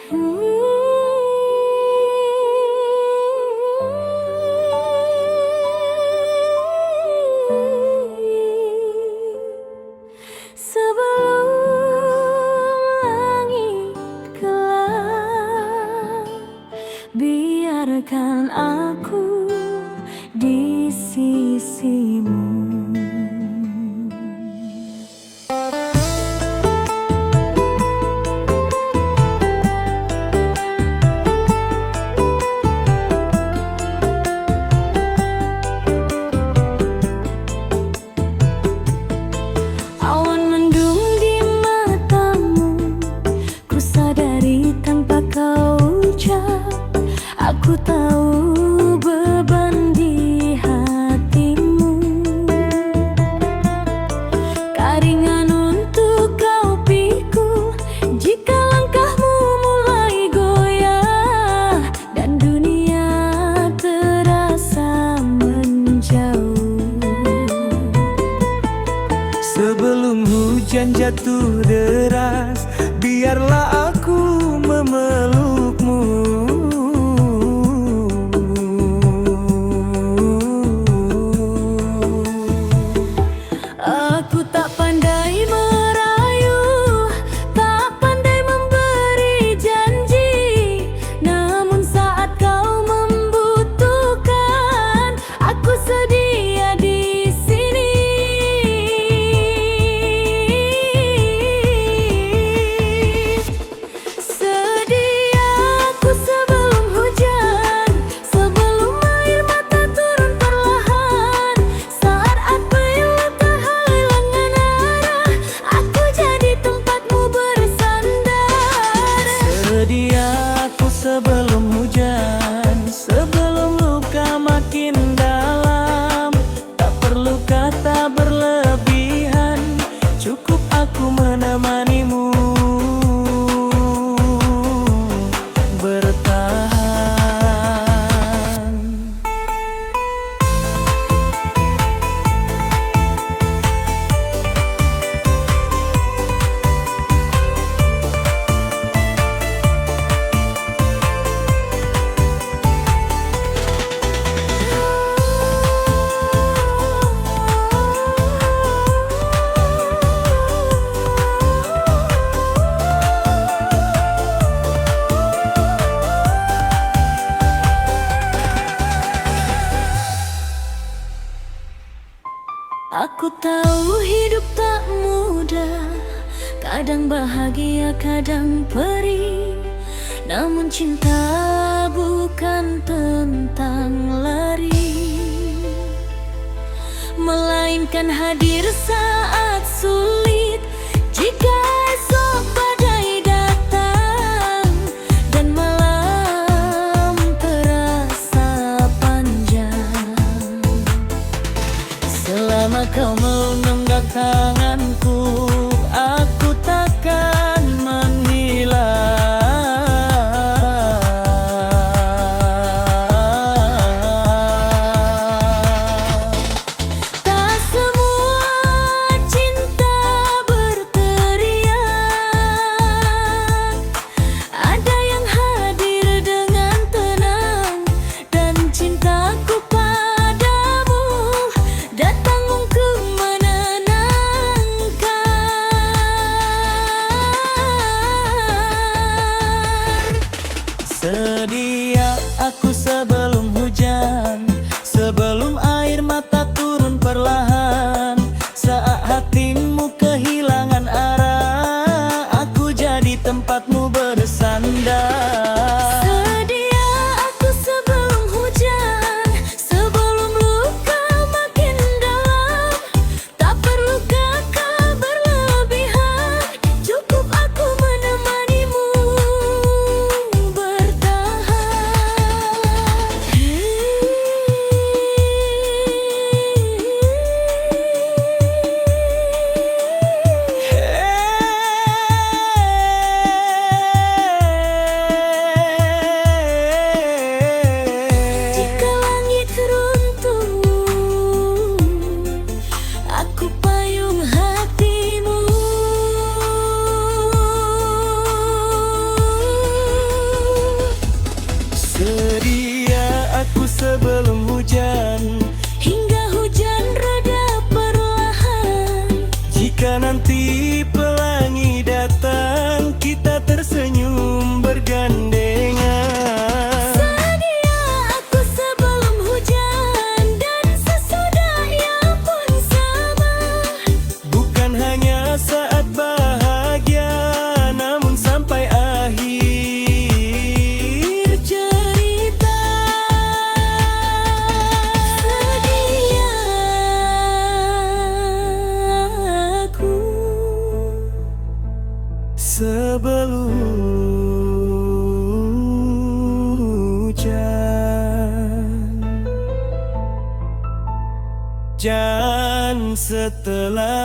Sebelum langit gelap, biarkan aku di sisimu. Awan mendung di matamu, ku sadari tanpa kau ucap. Aku tahu beban di hatimu, karingan untuk kau pikul jika langkahmu mulai goyah dan dunia terasa menjauh. Sebelum hujan jatuh deras, biarlah aku memelukmu. Aku tak pandai merayu, tak pandai memberi janji, namun saat kau membutuhkan, aku sedia di sini. Sedia aku sebelum hujan, sebelum air mata turun perlahan, saat aku hilang kehilangan arah, aku jadi tempatmu bersandar. Sedia aku sebelum hujan, sebelum luka makin dalam. Tak perlu kata berlebihan, cukup aku menemanimu bertahan. Aku tahu hidup tak mudah, kadang bahagia, kadang perih. Namun cinta bukan tentang lari, melainkan hadir saat sulit. Jika esok badai datang dan malam terasa panjang, selama kau menunggak tanganku, aku takkan menghilang. Tak semua cinta Pagi pelangi datang, kita tersenyum bergandengan. Sedia aku sebelum hujan dan sesudahnya pun sama. Bukan hanya saat bahagia, namun sampai akhir cerita. Sedia aku Sebelum hujan dan setelahnya.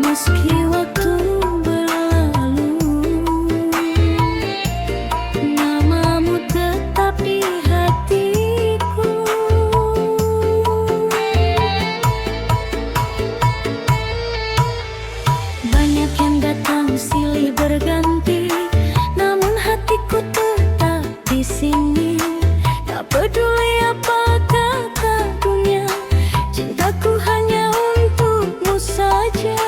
Meski waktu berlalu, namamu tetap di hatiku. Banyak yang datang silih berganti, namun hatiku tetap di sini. Tak peduli apa kata dunia, cintaku hanya untukmu saja.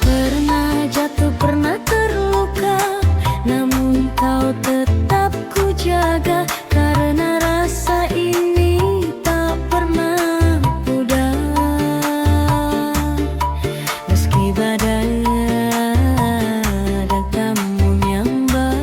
Pernah jatuh, pernah terluka, namun kau tetap ku jaga. Karena rasa ini tak pernah pudar. Meski badai ada kamu menyambar.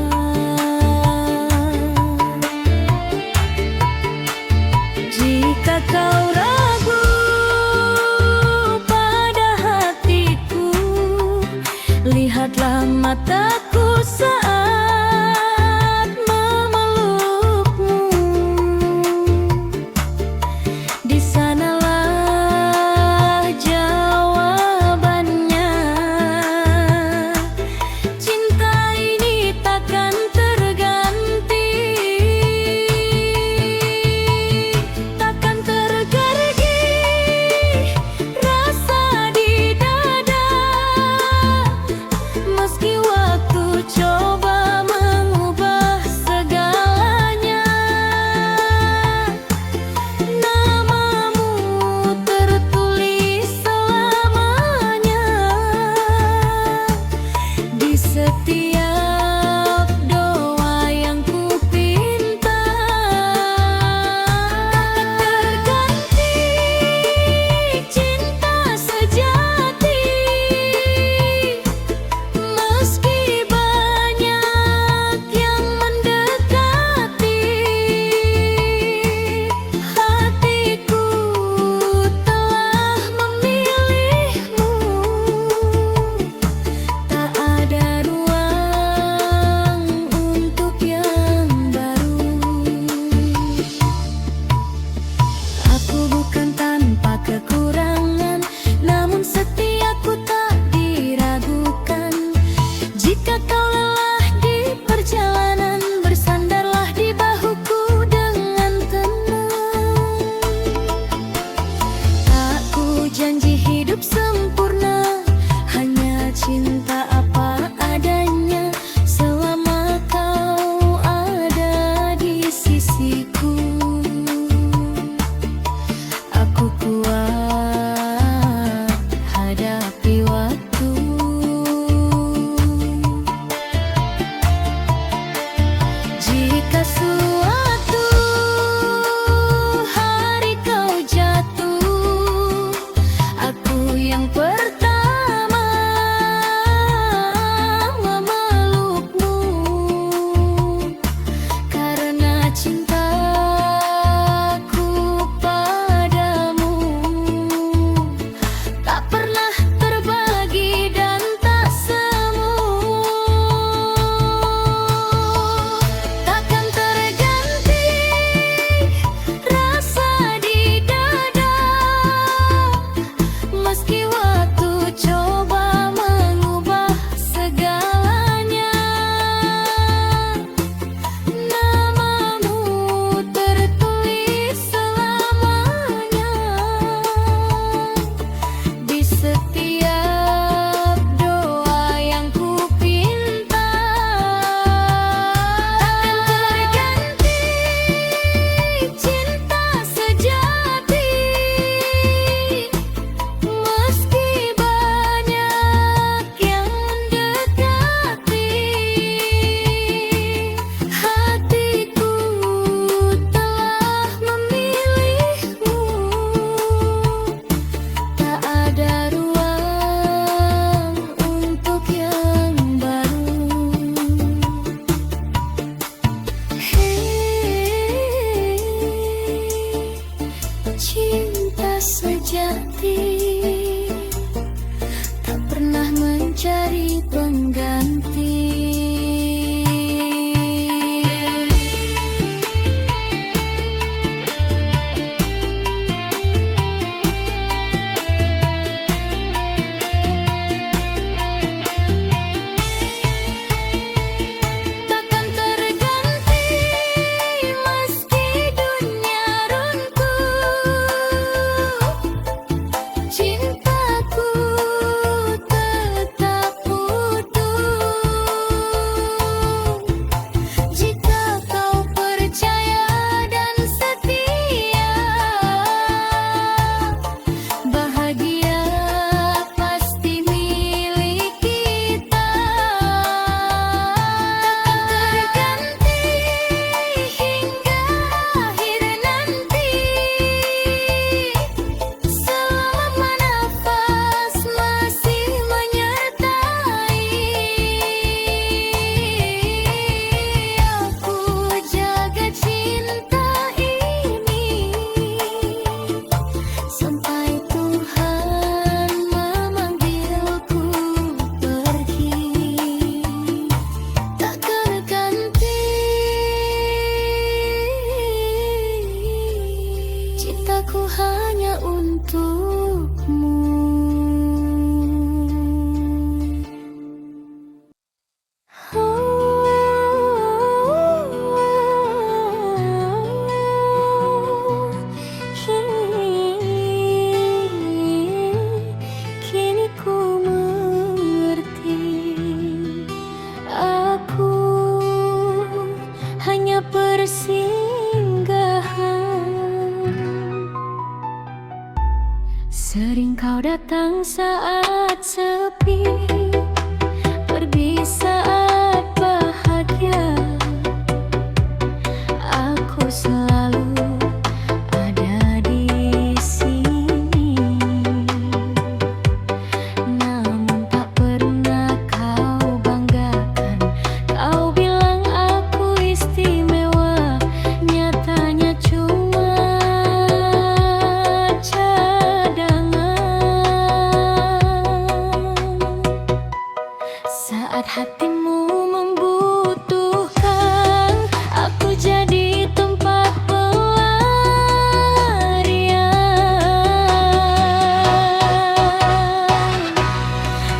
hatimu membutuhkan aku jadi tempat pelarian.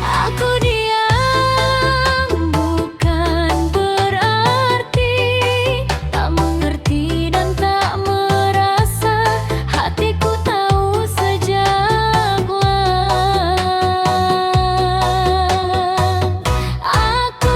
Aku diam bukan berarti tak mengerti dan tak merasa. Hatiku tahu sejak lama. Aku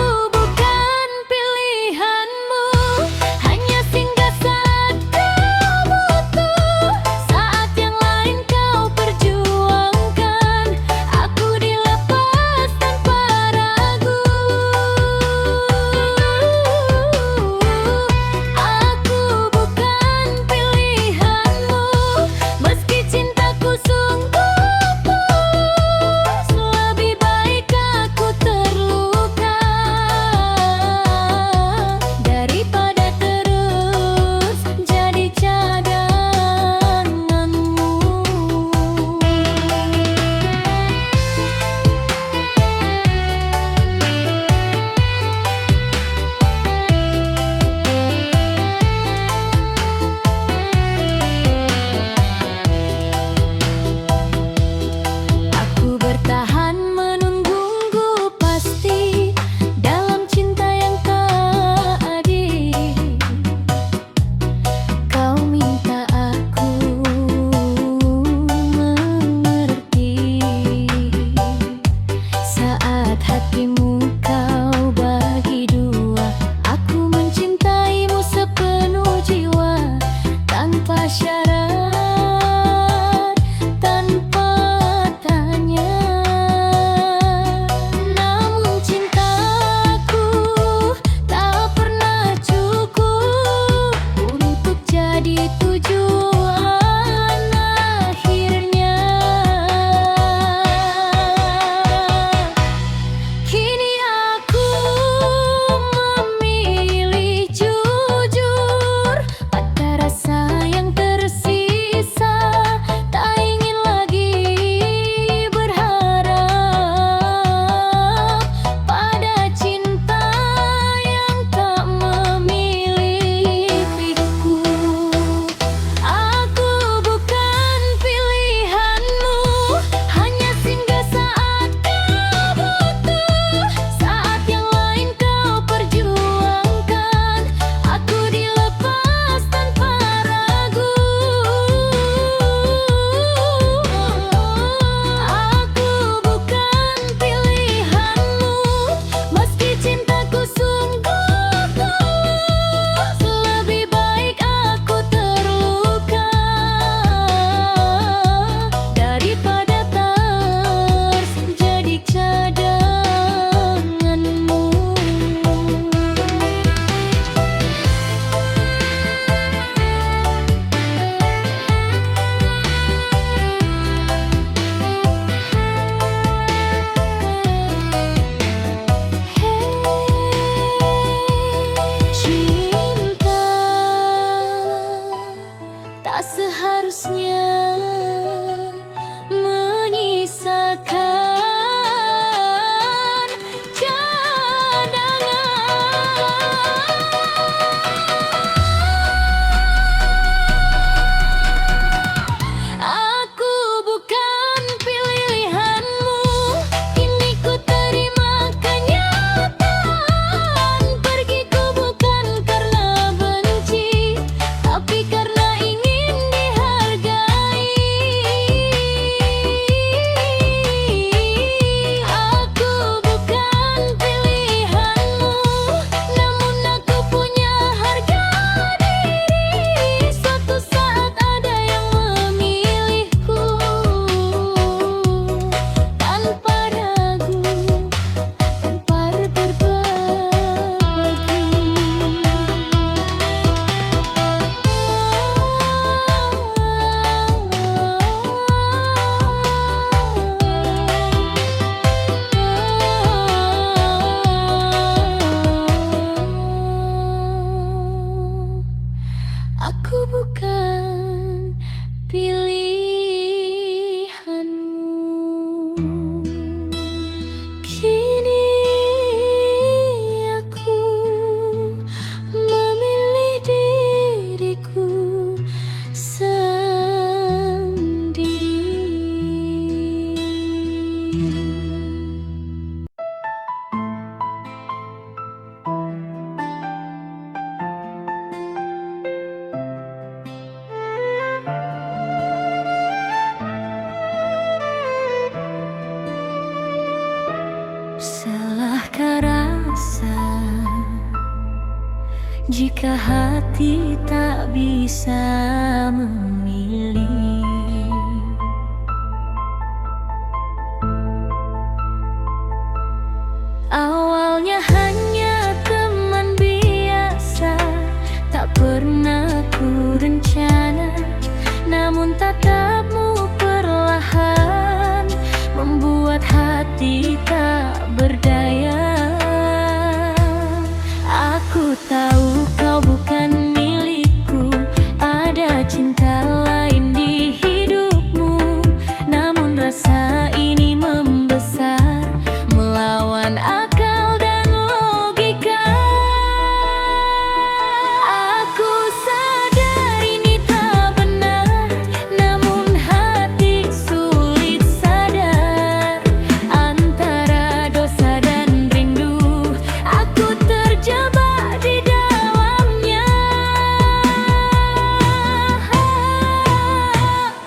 Salahkah rasa jika hati tak bisa memilih? Awalnya hanya teman biasa, tak pernah ku rencana, namun tatapmu perlahan membuat hati tak berdaya. Aku tahu kau bukan milikku, ada cinta lain di hidupmu, namun rasa ini membesar melawan akal dan logika. Aku sadar ini tak benar, namun hati sulit sadar. Antara dosa dan rindu, aku terjebak di dalamnya.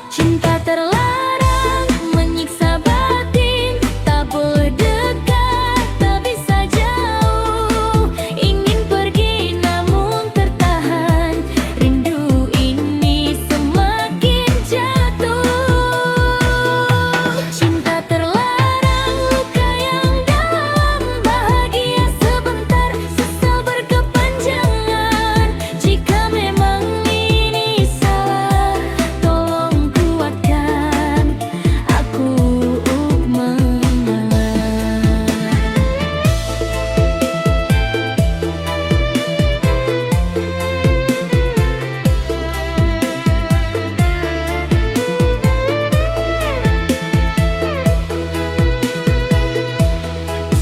Cinta terlarang menyiksa batin, tak boleh dekat, tak bisa jauh. Ingin pergi namun tertahan, rindu ini semakin jatuh. Cinta terlarang, luka yang dalam, bahagia sebentar, sesal berkepanjangan. Jika memang ini salah, tolong kuatkan aku mengalah.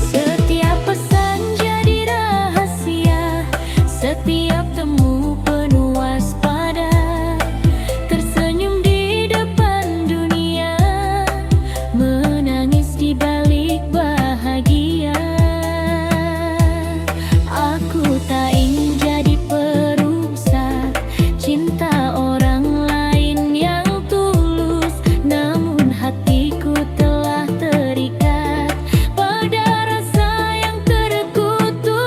Setiap pesan jadi rahasia, setiap temu penuh waspada. Tersenyum di depan dunia, menangis di balik bahagia. Aku tak ingin jadi perusak cinta orang lain yang tulus, namun hatiku telah terikat pada rasa yang terkutuk.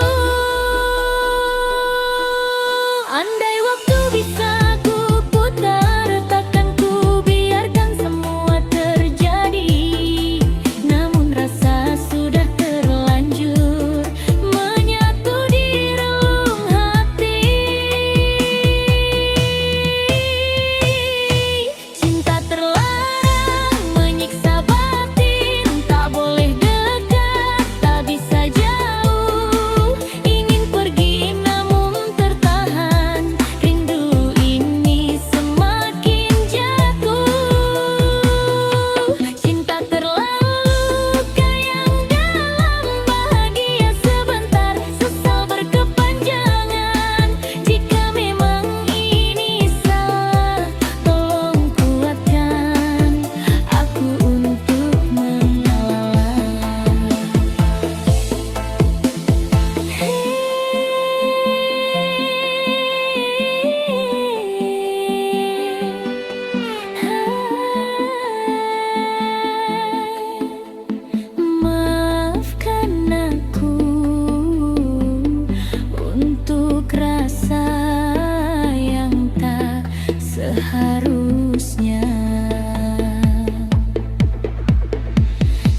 Andai waktu bisa ku putar, takkan ku biarkan semua terjadi. Namun rasa sudah terlanjur menyatu di relung hati. Cinta terlarang menyiksa batin, tak boleh dekat, tak bisa jauh. Ingin pergi namun tertahan, rindu ini semakin jatuh. Cinta terlalu, luka yang dalam, bahagia sebentar, sesal berkepanjangan. Jika memang ini salah, tolong kuatkan aku untuk mengalah. Maafkan aku untuk rasa yang tak seharusnya.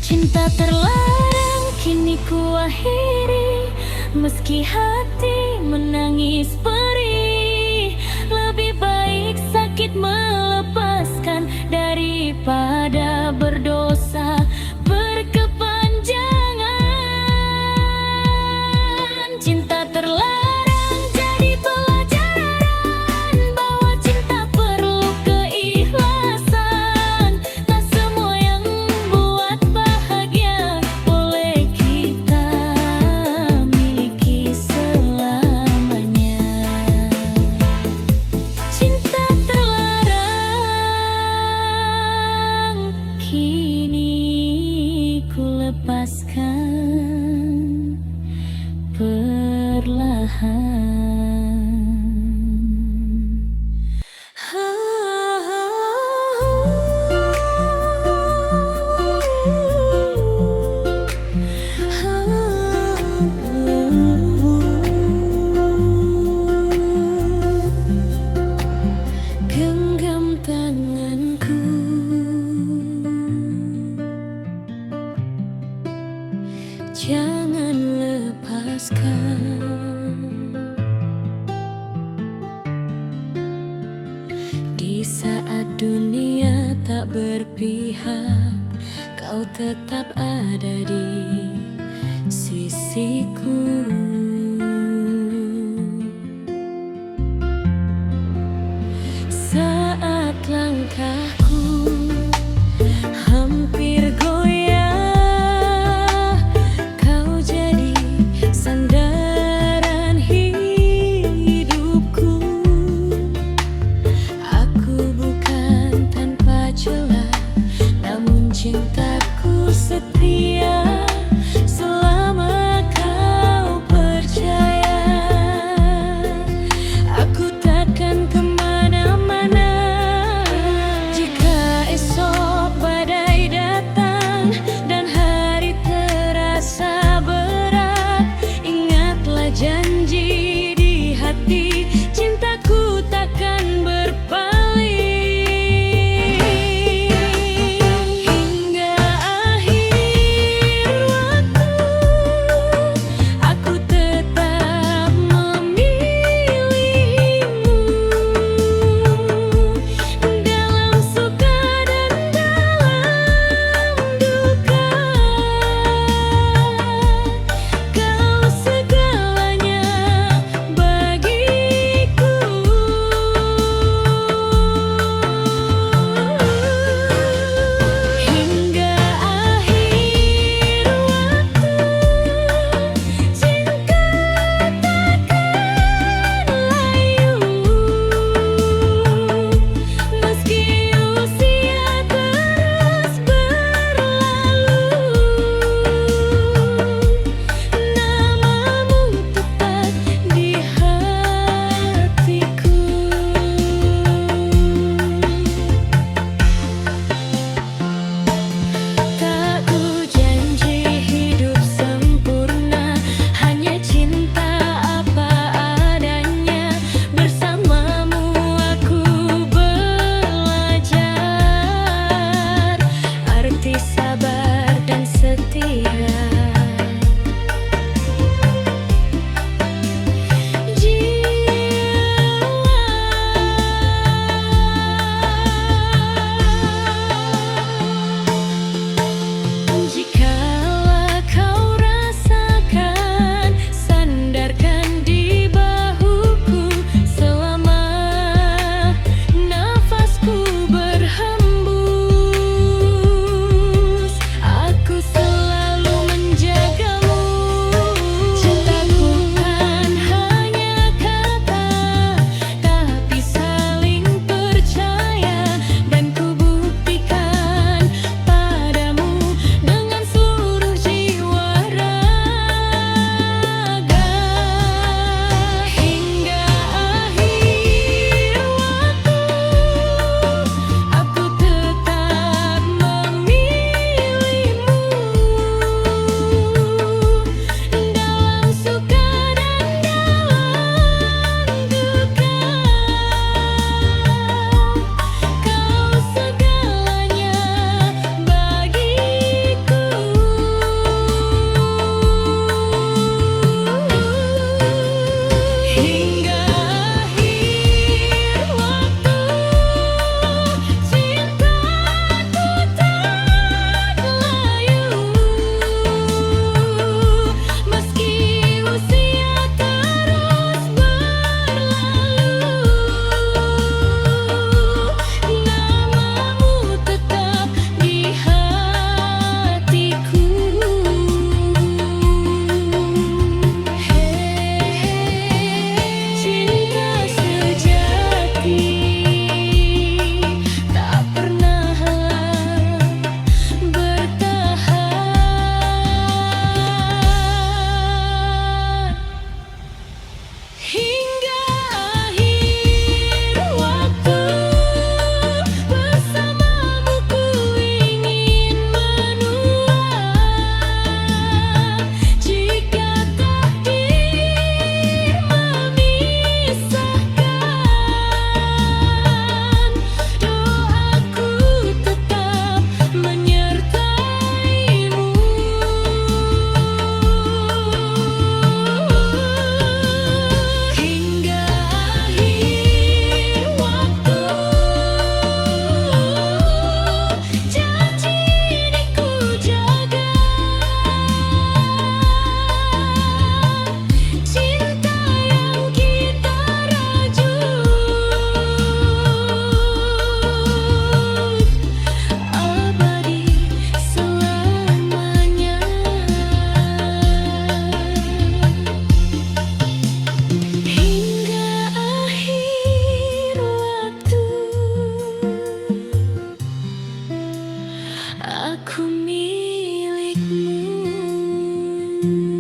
Cinta terlarang kini ku akhiri, meski hati menangis perih. Lebih baik sakit melepaskan daripada berdosa berkepanjangan. Cinta terlarang jadi pelajaran bahwa cinta perlu keikhlasan. Tak semua yang buat bahagia boleh kita miliki selamanya. Cinta terlarang kini ku lepaskan perlahan. Jangan lepaskan. Di saat dunia tak berpihak, kau tetap ada di sisiku. Saat langkahku hampir goyah, kau jadi sandaran hidupku. Aku bukan tanpa celah, namun cintaku setia selama kau percaya. Aku takkan kemana-mana jika esok badai datang dan hari terasa berat. Ingatlah janji di hati, cintaku takkan berpaling. Hingga akhir waktu, aku tetap memilihmu. Dalam suka dan dalam duka, kau segalanya bagiku. Hingga akhir waktu, cinta takkan layu. Meski usia terus berlalu, namamu tetap di hatiku. Tak ku janji hidup sempurna, hanya cinta apa adanya. Bersamamu aku belajar arti sabar dan setia. Jikalau kau rasakan, sandarkan di bahuku selama nafasku berhembus. Aku selalu menjaga sini.